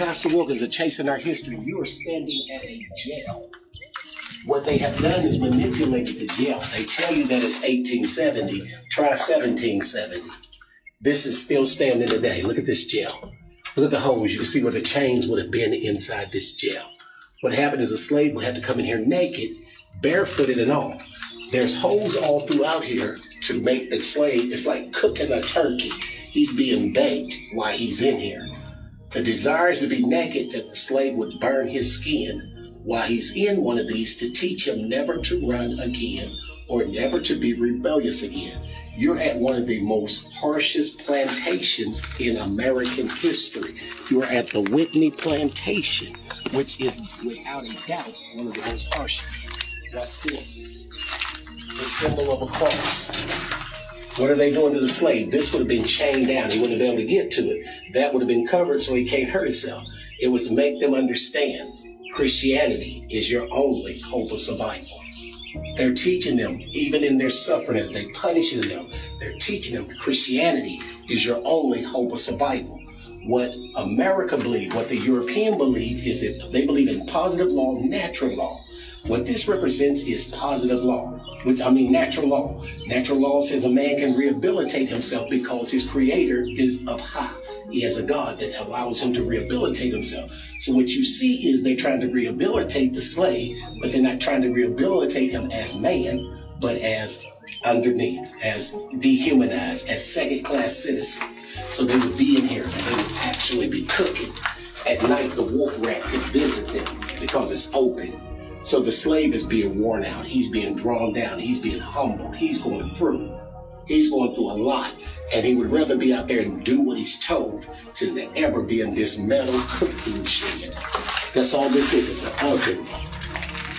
Pastor Wilkins of Chasing Our History. You are standing at a jail. What they have done is manipulated the jail. They tell you that it's 1870. Try 1770. This is still standing today. Look at this jail. Look at the holes. You can see where the chains would have been inside this jail. What happened is a slave would have to come in here naked, barefooted and all. There's holes all throughout here to make the slave. It's like cooking a turkey. He's being baked while he's in here. The desire is to be naked, that the slave would burn his skin while he's in one of these to teach him never to run again or never to be rebellious again. You're at one of the most harshest plantations in American history. You're at the Whitney Plantation, which is without a doubt one of the most harshest. Watch this. The symbol of a cross. What are they doing to the slave? This would have been chained down. He wouldn't have been able to get to it. That would have been covered so he can't hurt himself. It was to make them understand Christianity is your only hope of survival. They're teaching them, even in their suffering as they punishing them, they're teaching them Christianity is your only hope of survival. What America believes, what the European believe, is that they believe in positive law, natural law. What this represents is positive law, natural law. Natural law says a man can rehabilitate himself because his creator is up high. He has a God that allows him to rehabilitate himself. So what you see is they're trying to rehabilitate the slave, but they're not trying to rehabilitate him as man, but as underneath, as dehumanized, as second-class citizen. So they would be in here and they would actually be cooking. At night, the wolf rat could visit them because it's open. So the slave is being worn out. He's being drawn down. He's being humbled. He's going through a lot. And he would rather be out there and do what he's told than ever be in this metal cooking shed. That's all this is. It's an oven.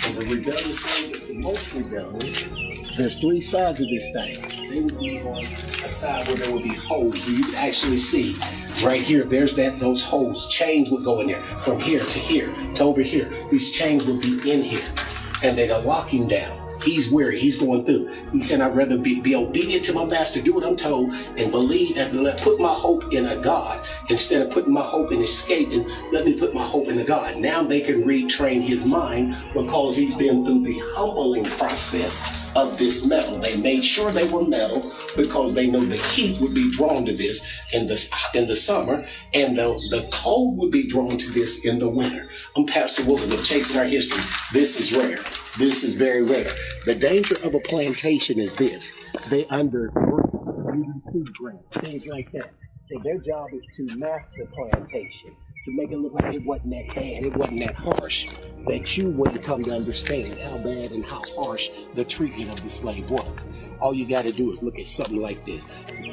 And the rebellious slave is the most rebellious. There's three sides of this thing. They would be on a side where there would be holes. So you could actually see right here, there's those holes. Chains would go in there from here to over here. These chains would be in here. And they'd lock him down. He's weary. He's going through. He said, I'd rather be obedient to my master, do what I'm told, and believe and put my hope in a God instead of putting my hope in escape, and let me put my hope in a God. Now they can retrain his mind because he's been through the humbling process of this metal. They made sure they were metal because they know the heat would be drawn to this in the summer, and the cold would be drawn to this in the winter. I'm Pastor Wilkins of Chasing Our History. This is rare. This is very rare. The danger of a plantation is this. They under grants, UDC grants, things like that. So their job is to master the plantation, to make it look like it wasn't that bad, it wasn't that harsh, that you wouldn't come to understand how bad and how harsh the treatment of the slave was. All you got to do is look at something like this.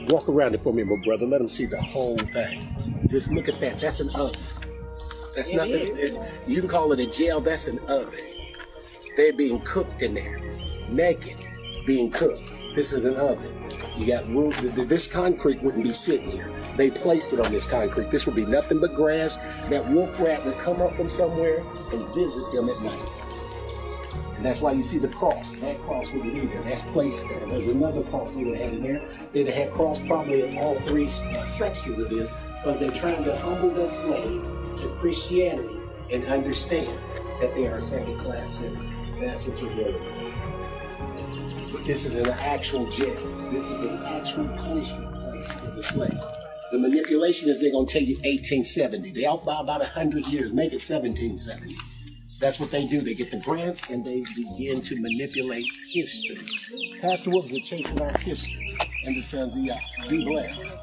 Walk around it for me, my brother. Let them see the whole thing. Just look at that. That's an oven. That's nothing. You can call it a jail. That's an oven. They're being cooked in there, naked, being cooked. This is an oven. You got room. This concrete wouldn't be sitting here. They placed it on this concrete. This would be nothing but grass. That wolf rat would come up from somewhere and visit them at night. And that's why you see the cross. That cross wouldn't be there. That's placed there. There's another cross they would have had in there. They'd have had cross probably in all three sections of this, but they're trying to humble that slave to Christianity and understand that they are second-class citizens. That's what you're doing. But this is an actual jail. This is an actual punishment place for the slave. The manipulation is they're going to tell you 1870. They off by about 100 years. Make it 1770. That's what they do. They get the grants and they begin to manipulate history. Pastor Wilkins is Chasing Our History and the Sons of Yah. Be blessed.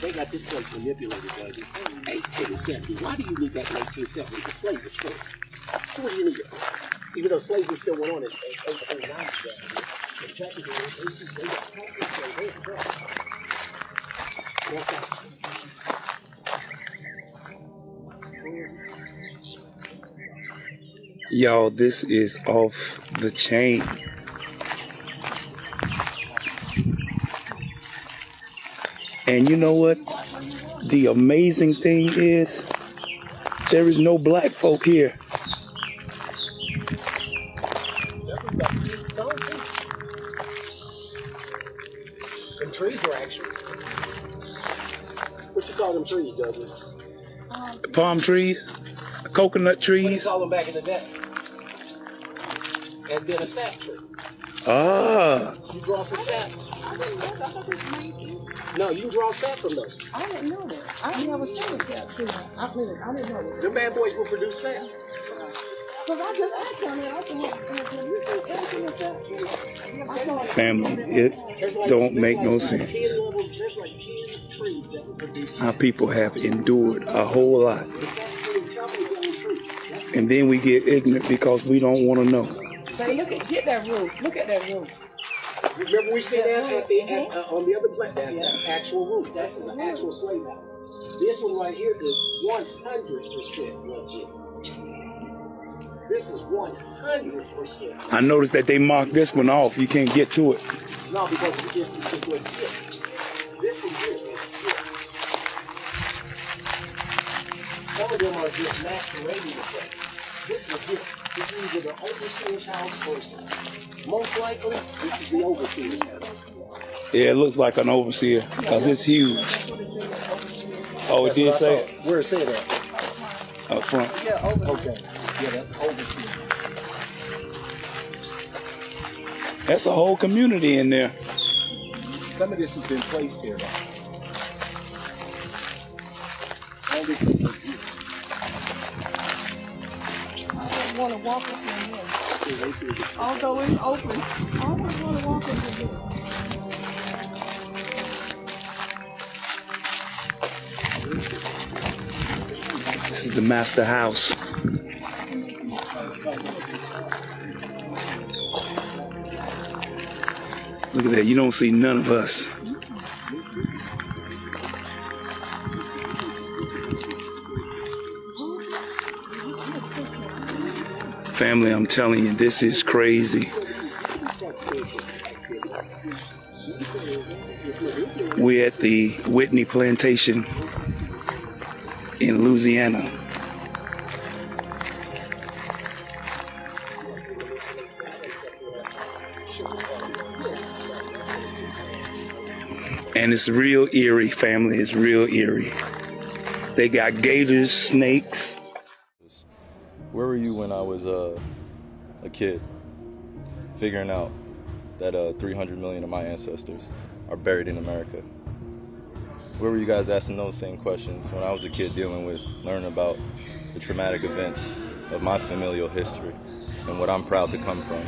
They got this place manipulated, Douglas. 1870. Why do you need that in 1870? The slave was free. So what do you need it for? Even though slavery still went on in 1809. The traffic they got practice, so they in trouble. What's that? Y'all, this is off the chain. And you know what? The amazing thing is, there is no black folk here. The trees are actually. you call them trees, Douglas? Palm trees, coconut What do you trees. call them back in the day? And then a sap tree. Ah, You draw some sap. I didn't know that. I thought this was main. No, you draw sap from those. I didn't know that. I never seen a sap tree. I didn't know that. Them bad boys will produce sap. Because I just asked him that. I said, you see everything in sap tree? I thought, family, it don't make no sense. There's like 10 trees that will produce Our sap. people have endured a whole lot. It's actually some of the yellow trees. That's And then we get ignorant because we don't want to know. say, get that roof. Look at that roof. Remember we said that on the other planet? That's actual roof. This is an actual slave house. This one right here is 100% legit. This is 100%. I noticed that they marked this one off. You can't get to it. No, because this is legit. This one here is legit. Some of them are just masquerading the place. This is legit. This is either the overseer's house or something. Most likely, this is the overseer's house. Yeah, it looks like an overseer because it's huge. Oh, it did say it Where it said that? up front. Yeah, over there. Okay. Yeah, that's an overseer. That's a whole community in there. Some of this has been placed here, though. All this is legit. I don't want to walk up in here. Although it's open, I always want to walk into here. This is the master house. Look at that. You don't see none of us. Family, I'm telling you, this is crazy. We're at the Whitney Plantation in Louisiana. And it's real eerie, family. It's real eerie. They got gators, snakes. Where were you when I was a kid, figuring out that 300 million of my ancestors are buried in America? Where were you guys asking those same questions when I was a kid dealing with learning about the traumatic events of my familial history and what I'm proud to come from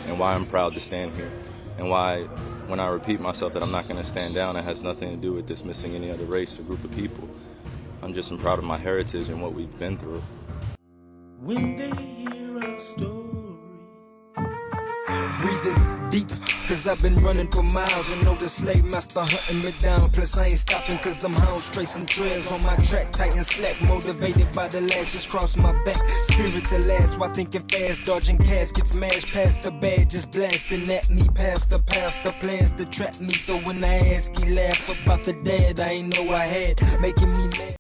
and why I'm proud to stand here and why when I repeat myself that I'm not going to stand down, it has nothing to do with dismissing any other race or group of people. I'm just proud of my heritage and what we've been through. When they hear our story, breathing deep, cause I've been running for miles and know the slave master hunting me down. Plus I ain't stopping cause them hounds tracing trails on my track, tight and slack, motivated by the lashes cross my back. Spirit to last while thinking fast, dodging caskets, smashed past the badges, blasting at me past the plans to trap me. So when I ask, he laugh about the dad I ain't know I had, making me mad.